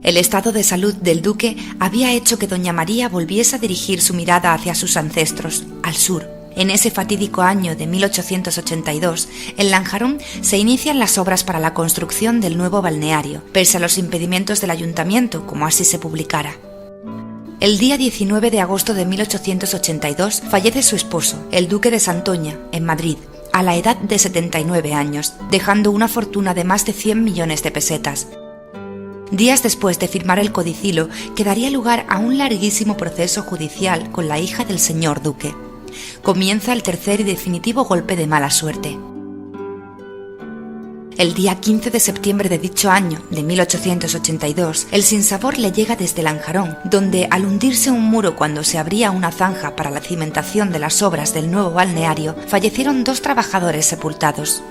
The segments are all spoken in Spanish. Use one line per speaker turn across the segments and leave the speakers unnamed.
El estado de salud del duque había hecho que doña María volviese a dirigir su mirada hacia sus ancestros, al sur. En ese fatídico año de 1882, en Lanjarón se inician las obras para la construcción del nuevo balneario, pese a los impedimentos del ayuntamiento, como así se publicara. El día 19 de agosto de 1882 fallece su esposo, el duque de Santoña, en Madrid, a la edad de 79 años, dejando una fortuna de más de 100 millones de pesetas. Días después de firmar el codicilo, que daría lugar a un larguísimo proceso judicial con la hija del señor duque. Comienza el tercer y definitivo golpe de mala suerte. El día 15 de septiembre de dicho año, de 1882, el sinsabor le llega desde Lanjarón, donde, al hundirse un muro cuando se abría una zanja para la cimentación de las obras del nuevo balneario, fallecieron 2 trabajadores sepultados.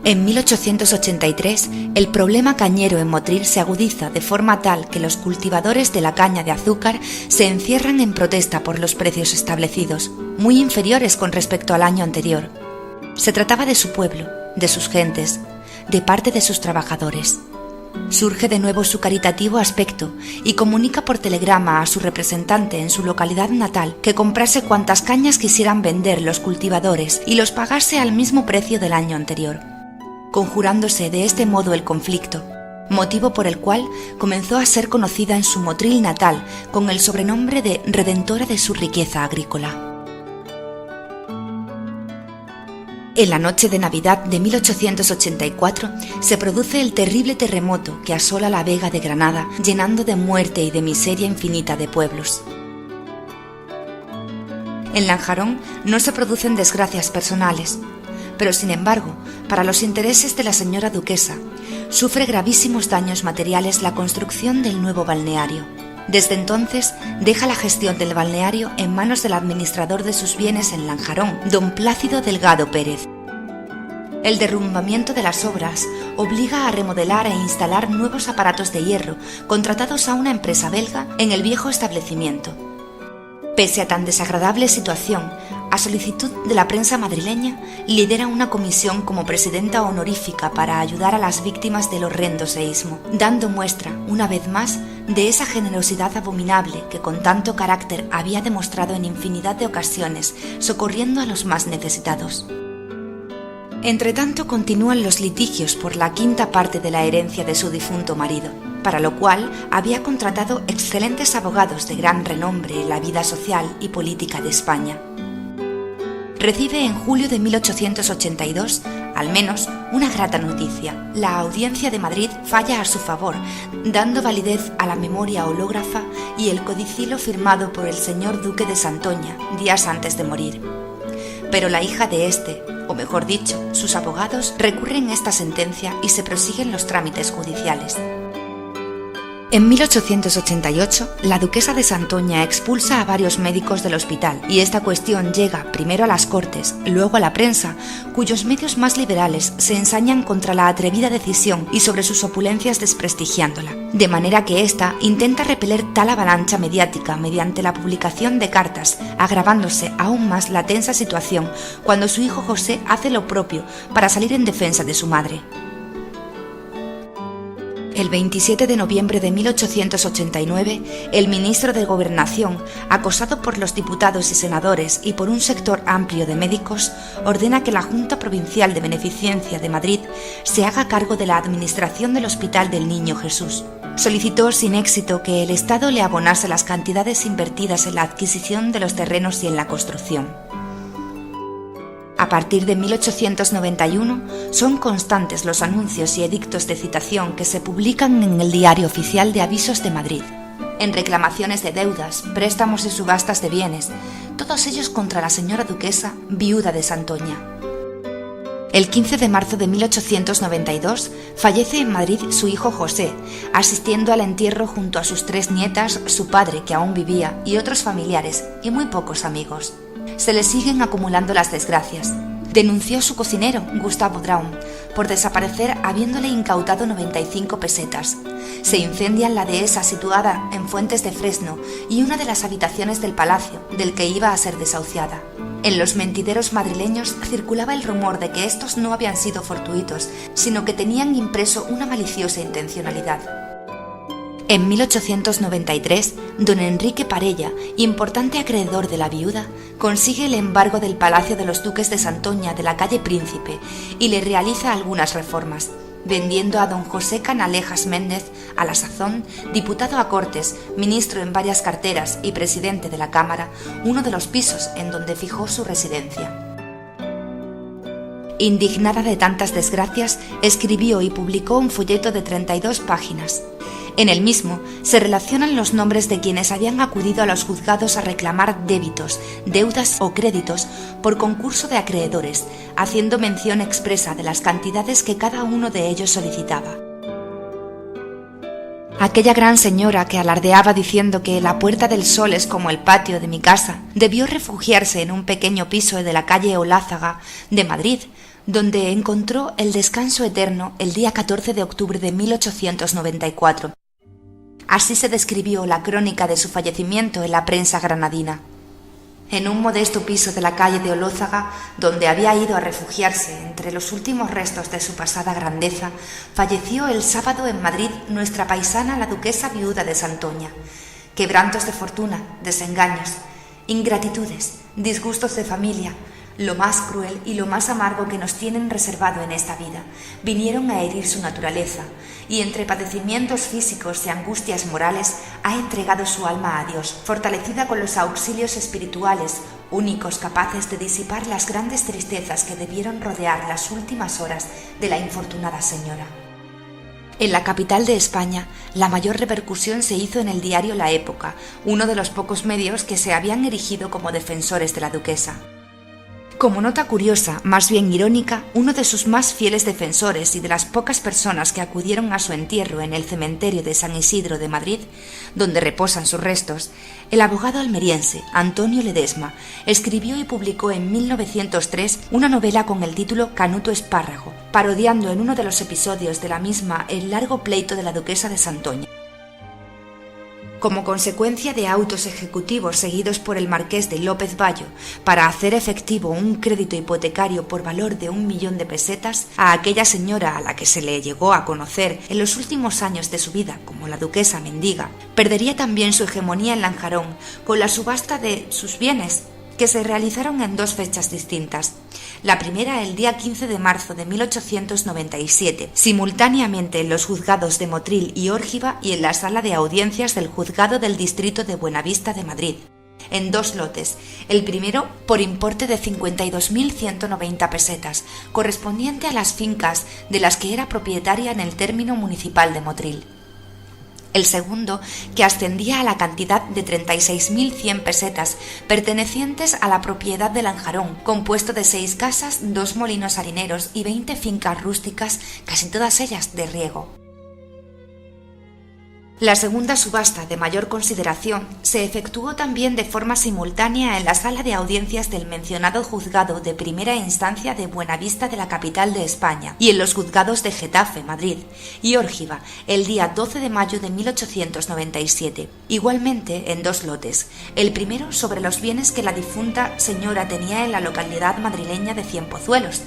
En 1883, el problema cañero en Motril se agudiza de forma tal que los cultivadores de la caña de azúcar se encierran en protesta por los precios establecidos, muy inferiores con respecto al año anterior. Se trataba de su pueblo, de sus gentes, de parte de sus trabajadores. Surge de nuevo su caritativo aspecto y comunica por telegrama a su representante en su localidad natal que comprase cuantas cañas quisieran vender los cultivadores y los pagase al mismo precio del año anterior, conjurándose de este modo el conflicto, motivo por el cual comenzó a ser conocida en su Motril natal con el sobrenombre de redentora de su riqueza agrícola. En la noche de Navidad de 1884 se produce el terrible terremoto que asola la Vega de Granada, llenando de muerte y de miseria infinita de pueblos. En Lanjarón no se producen desgracias personales, pero sin embargo, para los intereses de la señora duquesa, sufre gravísimos daños materiales la construcción del nuevo balneario. Desde entonces, deja la gestión del balneario en manos del administrador de sus bienes en Lanjarón, don Plácido Delgado Pérez. El derrumbamiento de las obras obliga a remodelar e instalar nuevos aparatos de hierro contratados a una empresa belga en el viejo establecimiento. Pese a tan desagradable situación, a solicitud de la prensa madrileña, lidera una comisión como presidenta honorífica para ayudar a las víctimas del horrendo seísmo, dando muestra, una vez más, de esa generosidad abominable que con tanto carácter había demostrado en infinidad de ocasiones, socorriendo a los más necesitados. Entretanto, continúan los litigios por la 5ª parte de la herencia de su difunto marido, para lo cual había contratado excelentes abogados de gran renombre en la vida social y política de España. Recibe en julio de 1882, al menos, una grata noticia. La Audiencia de Madrid falla a su favor, dando validez a la memoria hológrafa y el codicilo firmado por el señor duque de Santoña, días antes de morir. Pero la hija de este, o mejor dicho, sus abogados, recurren esta sentencia y se prosiguen los trámites judiciales. En 1888, la duquesa de Santoña expulsa a varios médicos del hospital y esta cuestión llega primero a las Cortes, luego a la prensa, cuyos medios más liberales se ensañan contra la atrevida decisión y sobre sus opulencias desprestigiándola, de manera que ésta intenta repeler tal avalancha mediática mediante la publicación de cartas, agravándose aún más la tensa situación cuando su hijo José hace lo propio para salir en defensa de su madre. El 27 de noviembre de 1889, el ministro de Gobernación, acosado por los diputados y senadores y por un sector amplio de médicos, ordena que la Junta Provincial de Beneficencia de Madrid se haga cargo de la administración del Hospital del Niño Jesús. Solicitó sin éxito que el Estado le abonase las cantidades invertidas en la adquisición de los terrenos y en la construcción. A partir de 1891 son constantes los anuncios y edictos de citación que se publican en el Diario Oficial de Avisos de Madrid, en reclamaciones de deudas, préstamos y subastas de bienes, todos ellos contra la señora duquesa, viuda de Santoña. El 15 de marzo de 1892 fallece en Madrid su hijo José, asistiendo al entierro junto a sus 3 nietas, su padre que aún vivía y otros familiares y muy pocos amigos. Se le siguen acumulando las desgracias. Denunció a su cocinero, Gustavo Draun, por desaparecer habiéndole incautado 95 pesetas. Se incendian la dehesa situada en Fuentes de Fresno y una de las habitaciones del palacio, del que iba a ser desahuciada. En los mentideros madrileños circulaba el rumor de que estos no habían sido fortuitos, sino que tenían impreso una maliciosa intencionalidad. En 1893, don Enrique Parella, importante acreedor de la viuda, consigue el embargo del Palacio de los Duques de Santoña de la calle Príncipe y le realiza algunas reformas, vendiendo a don José Canalejas Méndez, a la sazón, diputado a Cortes, ministro en varias carteras y presidente de la Cámara, uno de los pisos en donde fijó su residencia. Indignada de tantas desgracias, escribió y publicó un folleto de 32 páginas. En el mismo se relacionan los nombres de quienes habían acudido a los juzgados a reclamar débitos, deudas o créditos por concurso de acreedores, haciendo mención expresa de las cantidades que cada uno de ellos solicitaba. Aquella gran señora que alardeaba diciendo que la Puerta del Sol es como el patio de mi casa, debió refugiarse en un pequeño piso de la calle Olázega de Madrid, donde encontró el descanso eterno el día 14 de octubre de 1894. Así se describió la crónica de su fallecimiento en la prensa granadina. En un modesto piso de la calle de Olózaga, donde había ido a refugiarse entre los últimos restos de su pasada grandeza, falleció el sábado en Madrid nuestra paisana la duquesa viuda de Santoña. Quebrantos de fortuna, desengaños, ingratitudes, disgustos de familia, lo más cruel y lo más amargo que nos tienen reservado en esta vida, vinieron a herir su naturaleza, y entre padecimientos físicos y angustias morales ha entregado su alma a Dios, fortalecida con los auxilios espirituales, únicos capaces de disipar las grandes tristezas que debieron rodear las últimas horas de la infortunada señora. En la capital de España, la mayor repercusión se hizo en el diario La Época, uno de los pocos medios que se habían erigido como defensores de la duquesa. Como nota curiosa, más bien irónica, uno de sus más fieles defensores y de las pocas personas que acudieron a su entierro en el cementerio de San Isidro de Madrid, donde reposan sus restos, el abogado almeriense Antonio Ledesma escribió y publicó en 1903 una novela con el título Canuto Espárrago, parodiando en uno de los episodios de la misma el largo pleito de la duquesa de Santoña. Como consecuencia de autos ejecutivos seguidos por el marqués de López Bayo para hacer efectivo un crédito hipotecario por valor de 1 millón de pesetas a aquella señora a la que se le llegó a conocer en los últimos años de su vida como la duquesa mendiga, perdería también su hegemonía en Lanjarón con la subasta de sus bienes, que se realizaron en 2 fechas distintas. La primera el día 15 de marzo de 1897, simultáneamente en los juzgados de Motril y Órgiva y en la sala de audiencias del juzgado del distrito de Buenavista de Madrid, en 2 lotes, el primero por importe de 52.190 pesetas, correspondiente a las fincas de las que era propietaria en el término municipal de Motril. El segundo, que ascendía a la cantidad de 36.100 pesetas, pertenecientes a la propiedad de Lanjarón, compuesto de 6 casas, 2 molinos harineros y 20 fincas rústicas, casi todas ellas de riego. La segunda subasta, de mayor consideración, se efectuó también de forma simultánea en la sala de audiencias del mencionado juzgado de primera instancia de Buenavista de la capital de España y en los juzgados de Getafe, Madrid, y Órgiva, el día 12 de mayo de 1897, igualmente en 2 lotes, el primero sobre los bienes que la difunta señora tenía en la localidad madrileña de Cienpozuelos,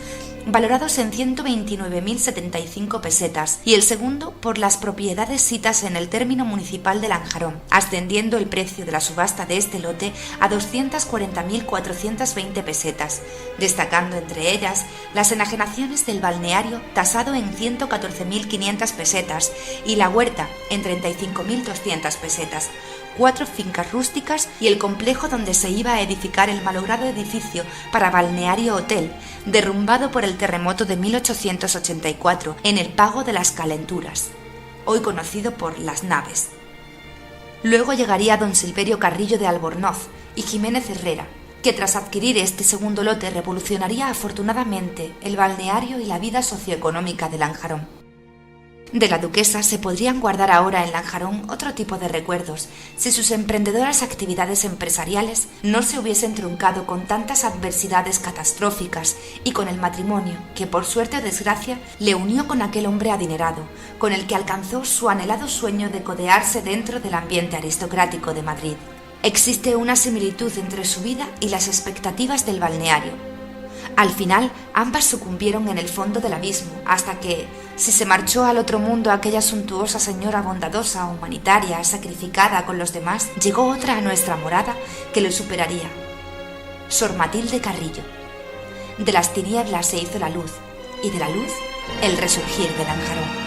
valorados en 129.075 pesetas, y el segundo por las propiedades sitas en el término municipal de Lanjarón, ascendiendo el precio de la subasta de este lote a 240.420 pesetas, destacando entre ellas las enajenaciones del balneario tasado en 114.500 pesetas y la huerta en 35.200 pesetas, 4 fincas rústicas y el complejo donde se iba a edificar el malogrado edificio para balneario hotel, derrumbado por el terremoto de 1884 en el Pago de las Calenturas, hoy conocido por Las Naves. Luego llegaría don Silverio Carrillo de Albornoz y Jiménez Herrera, que tras adquirir este segundo lote revolucionaría afortunadamente el balneario y la vida socioeconómica de Lanjarón. De la duquesa se podrían guardar ahora en Lanjarón otro tipo de recuerdos si sus emprendedoras actividades empresariales no se hubiesen truncado con tantas adversidades catastróficas y con el matrimonio que, por suerte o desgracia, le unió con aquel hombre adinerado, con el que alcanzó su anhelado sueño de codearse dentro del ambiente aristocrático de Madrid. Existe una similitud entre su vida y las expectativas del balneario. Al final, ambas sucumbieron en el fondo del abismo, hasta que, si se marchó al otro mundo aquella suntuosa señora bondadosa, humanitaria, sacrificada con los demás, llegó otra a nuestra morada que lo superaría. Sor Matilde Carrillo. De las tinieblas se hizo la luz, y de la luz, el resurgir de Lanjarón.